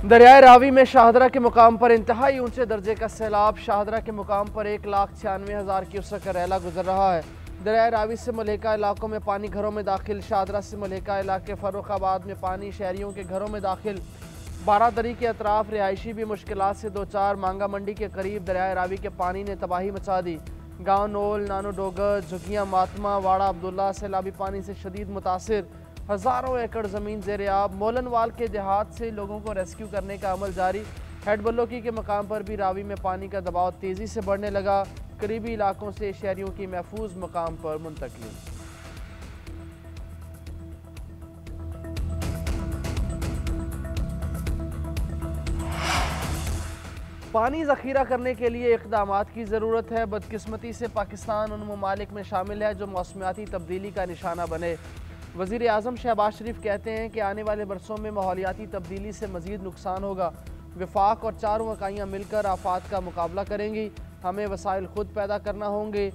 दरियाए रावी में शाहदरा के मुकाम पर इंतहाई ऊंचे दर्जे का सैलाब। शाहदरा के मुकाम पर 1,96,000 क्यूसेक का रैला गुजर रहा है। दरियाए रावी से मलेका इलाकों में पानी घरों में दाखिल। शाहदरा से मलेका इलाके फर्रुखाबाद में पानी शहरियों के घरों में दाखिल। बारादरी के अतराफ रिहायशी भी मुश्किलात से दो चार। मांगा मंडी के करीब दरियाए रावी के पानी ने तबाही मचा दी। गाँव नोल, नानो डोगर, झुगियाँ मातमा, वाड़ा अब्दुल्ला सैलाबी पानी से शदीद मुतासिर। हज़ारों एकड़ ज़मीन ज़ेर-ए-आब। मोलनवाल के देहात से लोगों को रेस्क्यू करने का अमल जारी। हेड बल्लोकी के मकाम पर भी रावी में पानी का दबाव तेज़ी से बढ़ने लगा। करीबी इलाकों से शहरियों की महफूज मकाम पर मुंतकली। पानी ज़ख़ीरा करने के लिए इक़दामात की ज़रूरत है। बदकिस्मती से पाकिस्तान उन ममालिक में शामिल है जो मौसमियाती तब्दीली का निशाना बने। वज़ीर आज़म शहबाज शरीफ कहते हैं कि आने वाले बरसों में माहौलियाती तब्दीली से मज़ीद नुकसान होगा। वफाक और चारों इकाइयाँ मिलकर आफात का मुकाबला करेंगी। हमें वसाइल खुद पैदा करना होंगे।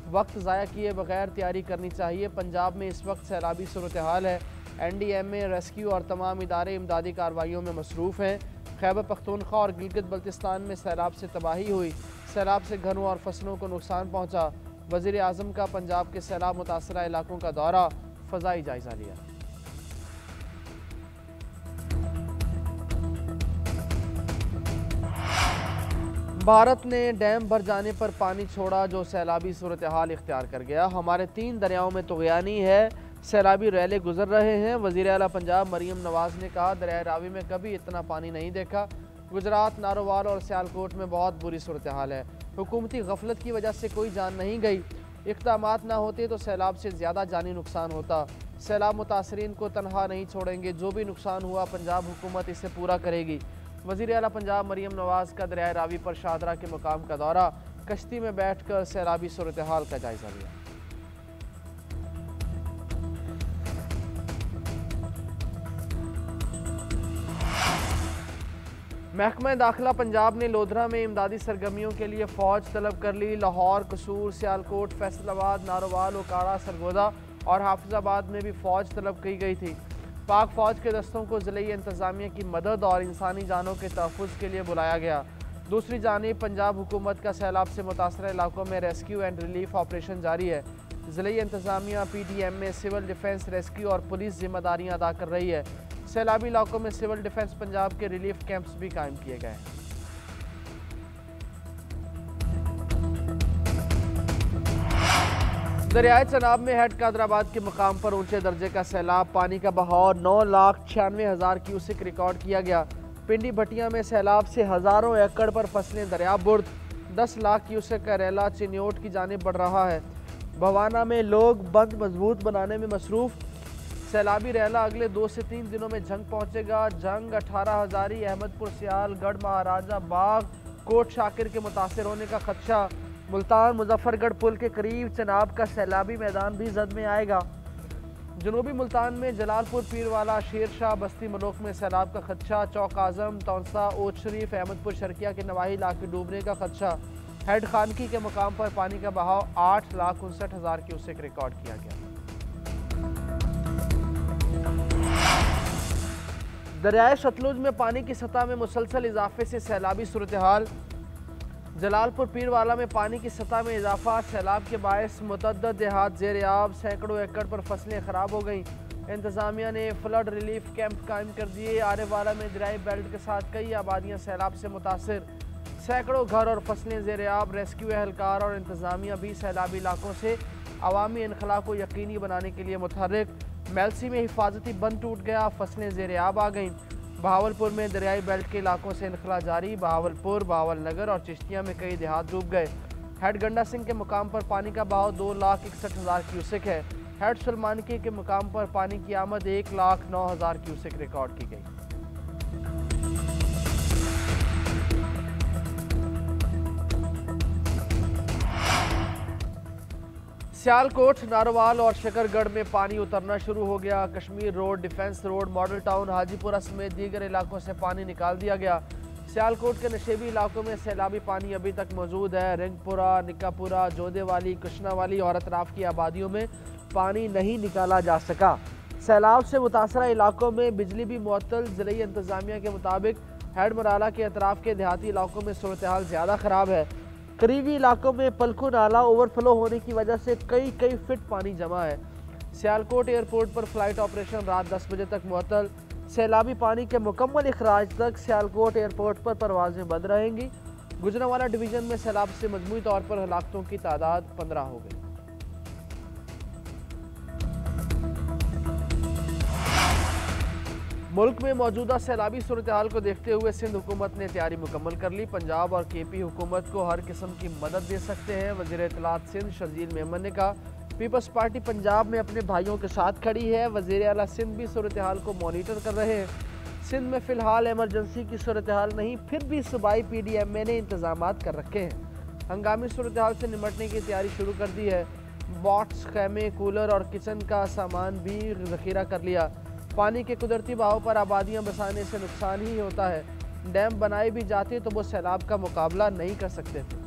वक्त ज़ाया किए बगैर तैयारी करनी चाहिए। पंजाब में इस वक्त सैलाबी सूरत हाल है। NDMA, रेस्क्यू और तमाम इदारे इमदादी कार्रवाइयों में मसरूफ़ हैं। खैबर पख्तूनख्वा और गिलगित बल्तिस्तान में सैलाब से तबाही हुई। सैलाब से घरों और फसलों को नुकसान पहुँचा। वज़ीर आज़म का पंजाब के सैलाब मुतासरा इलाकों का दौरा, फ़ज़ाई जायज़ा लिया। भारत ने डैम भर जाने पर पानी छोड़ा जो सैलाबी सूरत हाल इख्तियार कर गया। हमारे 3 दरियाओं में तुग़यानी है, सैलाबी रैले गुजर रहे हैं। वज़ीर आला पंजाब मरीम नवाज़ ने कहा, दरिया रावी में कभी इतना पानी नहीं देखा। गुजरात, नारोवाल और सियालकोट में बहुत बुरी सूरत हाल है। हुकूमती गफलत की वजह से कोई जान नहीं गई। इक़दामात ना होते तो सैलाब से ज़्यादा जानी नुकसान होता। सैलाब मुतासरीन को तनहा नहीं छोड़ेंगे। जो भी नुकसान हुआ पंजाब हुकूमत इसे पूरा करेगी। वज़ीर आला पंजाब मरीम नवाज़ का दरिया रावी पर शाहदरा के मुकाम का दौरा। कश्ती में बैठ कर सैलाबी सूरत हाल का जायज़ा लिया। महकमा दाखिला पंजाब ने लोधरा में इमदादी सरगर्मियों के लिए फ़ौज तलब कर ली। लाहौर, कसूर, सियालकोट, फैसलाबाद, नारोवाल, ओकाड़ा, सरगोदा और हाफिजाबाद में भी फ़ौज तलब की गई थी। पाक फ़ौज के दस्तों को ज़िले इंतज़ामिया की मदद और इंसानी जानों के तहफ़्फ़ुज़ के लिए बुलाया गया। दूसरी जानिब पंजाब हुकूमत का सैलाब से मुतासरा इलाकों में रेस्क्यू एंड रिलीफ ऑपरेशन जारी है। ज़िले इंतज़ामिया, PDMA, सिविल डिफेंस, रेस्क्यू और पुलिस जिम्मेदारियाँ अदा कर रही है। सैलाबी इलाकों में सिविल डिफेंस पंजाब के रिलीफ कैंप्स भी कायम किए गए हैं। दरियाए चनाब में हेड कादराबाद के मुकाम पर ऊंचे दर्जे का सैलाब। पानी का बहाव 9,96,000 क्यूसेक रिकॉर्ड किया गया। पिंडी भटिया में सैलाब से हज़ारों एकड़ पर फसलें दरिया बुर्द। 10 लाख क्यूसेक का रैला चिन्योट की जानिब बढ़ रहा है। भवाना में लोग बंद मजबूत बनाने में मसरूफ़। सैलाबी रैला अगले 2 से 3 दिनों में जंग पहुँचेगा। जंग 18 हज़ारी, अहमदपुर, सियाल, गढ़ महाराजा बाग, कोट शाकिर के मुतासर होने का खदशा। मुल्तान मुजफ्फरगढ़ पुल के करीब चनाब का सैलाबी मैदान भी जद में आएगा। जनूबी मुल्तान में जलालपुर, पीरवाला, शेर शाह, बस्ती मलोक में सैलाब का खदशा। चौक आज़म, तौंसा, ओट शरीफ, अहमदपुर शर्किया के नवाही इलाके डूबने का खदशा। हेड खानकी के मुकाम पर पानी का बहाव 8,59,000 क्यूसेक रिकॉर्ड किया गया। दरियाए सतलुज में पानी की सतह में मुसलसल इजाफे से सैलाबी सूरत हाल। जलालपुर पीरवाला में पानी की सतह में इजाफा। सैलाब के बायस मुतअद्दिद देहात ज़ेर-ए-आब। सैकड़ों एकड़ पर फसलें ख़राब हो गईं। इंतज़ामिया ने फ्लड रिलीफ कैंप कायम कर दिए। आने वाला में दरियाई बेल्ट के साथ कई आबादियाँ सैलाब से मुतासिर। सैकड़ों घर और फसलें ज़ेर-ए-आब। रेस्क्यू एहलकार और इंतज़ामिया भी सैलाबी इलाकों से अवामी इनखला को यकीनी बनाने के लिए मुतहर्रिक। मेलसी में हिफाजती बंद टूट गया। फसलें ज़ेर-ए-आब आ गईं। बहावलपुर में दरियाई बेल्ट के इलाकों से इनखला जारी। बहावलपुर, बहावलनगर और चिश्तिया में कई देहात डूब गए। हेड गंडा सिंह के मुकाम पर पानी का बहाव 2,61,000 क्यूसेक है। हेड सुलमानकी के मुकाम पर पानी की आमद 1,09,000 क्यूसेक रिकॉर्ड की गई। सियालकोट, नारोवाल और शकरगढ़ में पानी उतरना शुरू हो गया। Kashmir road, defence road, model town, Hajipura समेत दीगर इलाकों से पानी निकाल दिया गया। सियालकोट के नशेबी इलाकों में सैलाबी पानी अभी तक मौजूद है। रिंगपुरा, निकापुरा, जोदेवाली, कृष्णावाली और अतराफ की आबादियों में पानी नहीं निकाला जा सका। सैलाब से मुतासरा इलाकों में बिजली भी मुअत्तल। ज़िले इंतज़ामिया के मुताबिक हेड मुराला के अतराफ के देहाती इलाकों में सूरत हाल ज़्यादा ख़राब है। करीबी इलाकों में पलखू नाला ओवरफ्लो होने की वजह से कई फीट पानी जमा है। सियालकोट एयरपोर्ट पर फ्लाइट ऑपरेशन रात 10 बजे तक मुअत्तल। सैलाबी पानी के मुकम्मल इखराज तक सियालकोट एयरपोर्ट पर परवाजें बंद रहेंगी। गुजरांवाला डिवीज़न में सैलाब से मजमूई तौर पर हलाकतों की तादाद 15 हो गई। मुल्क में मौजूदा सैलाबी सूरत हाल को देखते हुए सिंध हुकूमत ने तैयारी मुकम्मल कर ली। पंजाब और KP हुकूमत को हर किस्म की मदद दे सकते हैं। वज़ीर इत्तलात सिंध शर्जील मेमन ने कहा, पीपल्स पार्टी पंजाब में अपने भाइयों के साथ खड़ी है। वज़ीर आला सिंध भी सूरत हाल को मॉनिटर कर रहे हैं। सिंध में फ़िलहाल एमरजेंसी की सूरत हाल नहीं, फिर भी सूबाई PDMA ने इंतजाम कर रखे हैं। हंगामी सूरत हाल से निमटने की तैयारी शुरू कर दी है। बॉट्स, खैमे, कूलर और किचन का सामान भी ज़ख़ीरा कर लिया। पानी के कुदरती बहाव पर आबादियां बसाने से नुकसान ही होता है। डैम बनाए भी जाते तो वो सैलाब का मुकाबला नहीं कर सकते थे।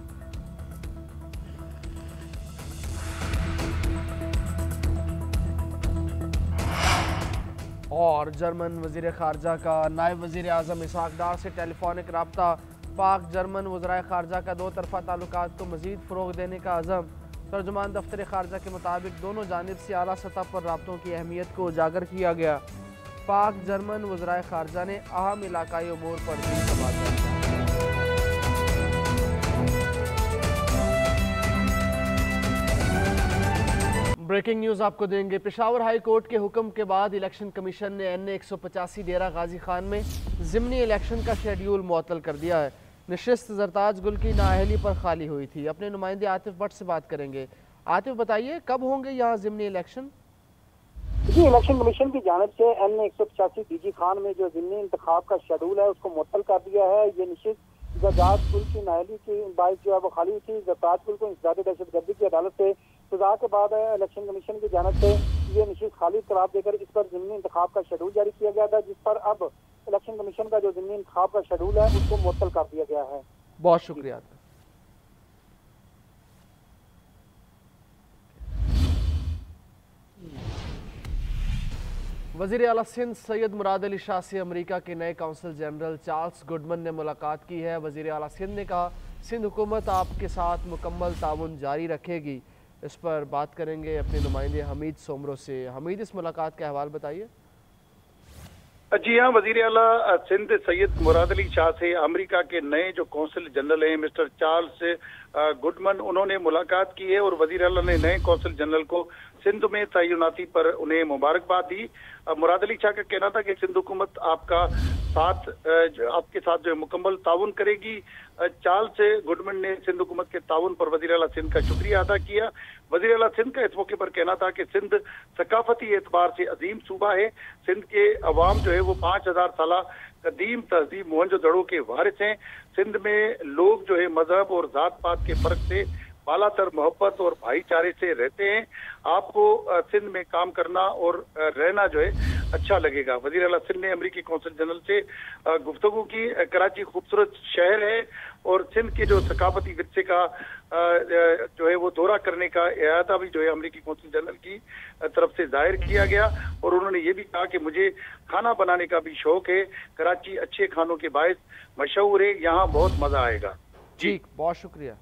और जर्मन वज़ीर ख़ारजा का नायब वज़ीर आज़म इसहाक़ डार से टेलीफोनिक रब्ता। पाक जर्मन वज़राए ख़ारजा का दो तरफ़ा ताल्लुकात को मज़ीद फ़रोग़ देने का अज़म। तर्जुमान दफ्तर ख़ारजा के मुताबिक दोनों जानिब से आला सतह पर राब्तों की अहमियत को उजागर किया गया। पाक जर्मन वज़राए ख़ारजा ने अहम इलाकाई उमूर पर भी सवाल किया। ब्रेकिंग न्यूज़ आपको देंगे। पेशावर हाई कोर्ट के हुक्म के बाद इलेक्शन कमीशन ने NA 185 डेरा गाजी खान में ज़िमनी इलेक्शन का शेड्यूल मुअत्तल कर दिया है। नशिस्त जरताज गुल की नाअहली पर खाली हुई थी। अपने नुमाइंदे आतिफ भट्ट से बात करेंगे। आतिफ, बताइए कब होंगे यहाँ ज़िमनी इलेक्शन? जी, इलेक्शन कमीशन की जानिब से NA 185 DG खान में जो ज़िमनी इंतखाब का शेड्यूल है उसको मुअत्तल कर दिया है। ये निश्चित जरदाज गुल की नाअहली की बाइस जो है वो खाली हुई थी। जरदाज गुल को इंसदाद दहशतगर्दी की अदालत से सजा के बाद इलेक्शन कमीशन की जानिब से ये निश्चित खाली करार देकर इस पर ज़िमनी इंतखाब का शेड्यूल जारी किया गया था, जिस पर अब इलेक्शन कमीशन का जो ज़िमनी इंतखाब का शेड्यूल है उसको मुअत्तल कर दिया गया है। बहुत शुक्रिया। वज़ीर आला सिंध सैयद मुराद अली शाह से अमेरिका के नए कौंसल जनरल चार्ल्स गुडमन ने मुलाकात की है। वज़ीर आला सिंध ने कहा, सिंध हुकूमत आपके साथ मुकम्मल ताउन जारी रखेगी। इस पर बात करेंगे अपने नुमाइंदे हमीद सोमरो से। हमीद, इस मुलाकात का अहवाल बताइए। जी हाँ, वज़ीर आला सिंध सैयद मुराद अली शाह से अमेरिका के नए जो कौंसल जनरल हैं मिस्टर चार्ल्स गुडमन, उन्होंने मुलाकात की है और वज़ीर आला ने नए कौंसल जनरल को सिंध में तैनाती पर उन्हें मुबारकबाद दी। मुराद अली शाह का कहना था कि सिंध हुकूमत आपके साथ जो मुकम्मल ताउन करेगी। चार्ल्स गुडमन ने सिंध हुकूमत के ताउन पर वज़ीर आला सिंध का शुक्रिया अदा किया। वज़ीर आला सिंध का इस मौके पर कहना था कि सिंध सकाफती एतबार से अजीम सूबा है। सिंध के अवाम जो है वो 5000 साल कदीम तहजीब मोहनजोदड़ो के वारिस हैं। सिंध में लोग जो है मजहब और जात पात के फर्क से बालातर मोहब्बत और भाईचारे से रहते हैं। आपको सिंध में काम करना और रहना जो है अच्छा लगेगा। वज़ीर आला सिंध ने अमेरिकी कौंसल जनरल से गुफ्तगू की। कराची खूबसूरत शहर है और सिंध के जो सकाफती विरसे का जो है वो दौरा करने का इरादा भी जो है अमेरिकी कौंसल जनरल की तरफ से जाहिर किया गया। और उन्होंने ये भी कहा कि मुझे खाना बनाने का भी शौक है। कराची अच्छे खानों के बायस मशहूर है, यहाँ बहुत मजा आएगा। जी, बहुत शुक्रिया।